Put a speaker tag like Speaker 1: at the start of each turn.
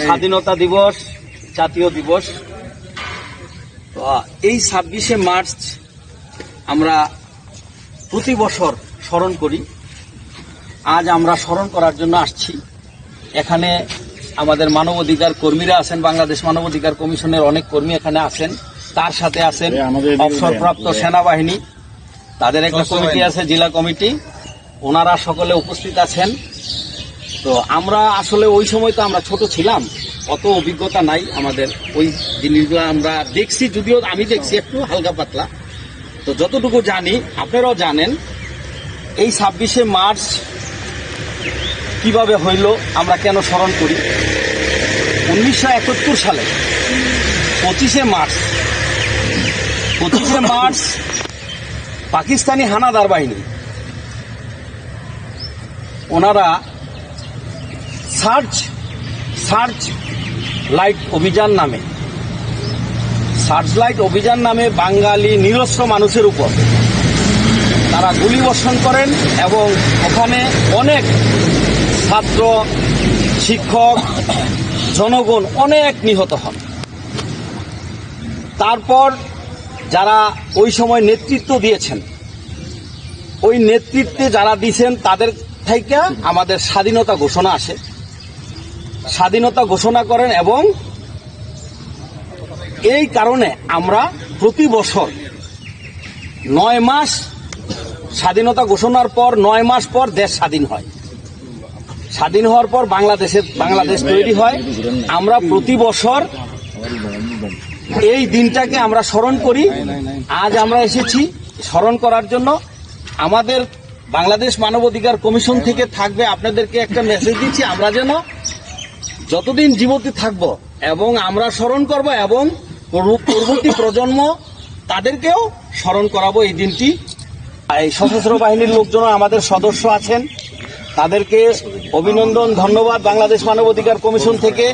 Speaker 1: স্বাধীনতা দিবস, জাতীয় দিবস। তো এই 26শে মার্চ আমরা প্রতি বছর স্মরণ করি। আজ আমরা স্মরণ করার জন্য আসছি। এখানে আমাদের মানবাধিকার কর্মীরা আছেন, বাংলাদেশ মানবাধিকার কমিশনের অনেক কর্মী এখানে আছেন, তার সাথে আছেন অবসরপ্রাপ্ত সেনাবাহিনী, তাদের একটা কমিটি আছে, জেলা কমিটি, ওনারা সকলে উপস্থিত আছেন। তো আমরা আসলে ওই সময় তো আমরা ছোট ছিলাম, অত অভিজ্ঞতা নাই আমাদের, ওই জিনিসগুলো আমরা দেখছি, যদিও আমি দেখছি একটু হালকা পাতলা। তো যতটুকু জানি আপনারাও জানেন, এই 26শে মার্চ কিভাবে হইল, আমরা কেন স্মরণ করি। 1971 সালে 25শে মার্চ পাকিস্তানি হানাদার বাহিনী ওনারা সার্চ লাইট অভিযান নামে বাঙালি নিরস্ত্র মানুষের উপর তারা গুলি বর্ষণ করেন এবং ওখানে অনেক ছাত্র, শিক্ষক, জনগণ অনেক নিহত হন। তারপর যারা ওই সময় নেতৃত্ব দিয়েছেন, ওই নেতৃত্বে যারা দিয়েছেন তাদের থেকে আমাদের স্বাধীনতা ঘোষণা আসে, স্বাধীনতা ঘোষণা করেন। এবং এই কারণে আমরা প্রতি বছর 9 মাস, স্বাধীনতা ঘোষণার পর 9 মাস পর দেশ স্বাধীন হয়। স্বাধীন হওয়ার পর বাংলাদেশ তৈরি হয়। আমরা প্রতি বছর এই দিনটাকে আমরা স্মরণ করি। আজ আমরা এসেছি স্মরণ করার জন্য। আমাদের বাংলাদেশ মানবাধিকার কমিশন থেকে থাকবে আপনাদেরকে একটা মেসেজ দিচ্ছি, আমরা যেন যতদিন জীবিত থাকব এবং আমরা স্মরণ করব এবং পরবর্তী প্রজন্ম তাদেরকেও স্মরণ করাবো এই দিনটি। এই সশস্ত্র বাহিনীর লোকজন আমাদের সদস্য আছেন, তাদেরকে অভিনন্দন, ধন্যবাদ বাংলাদেশ মানবাধিকার কমিশন থেকে।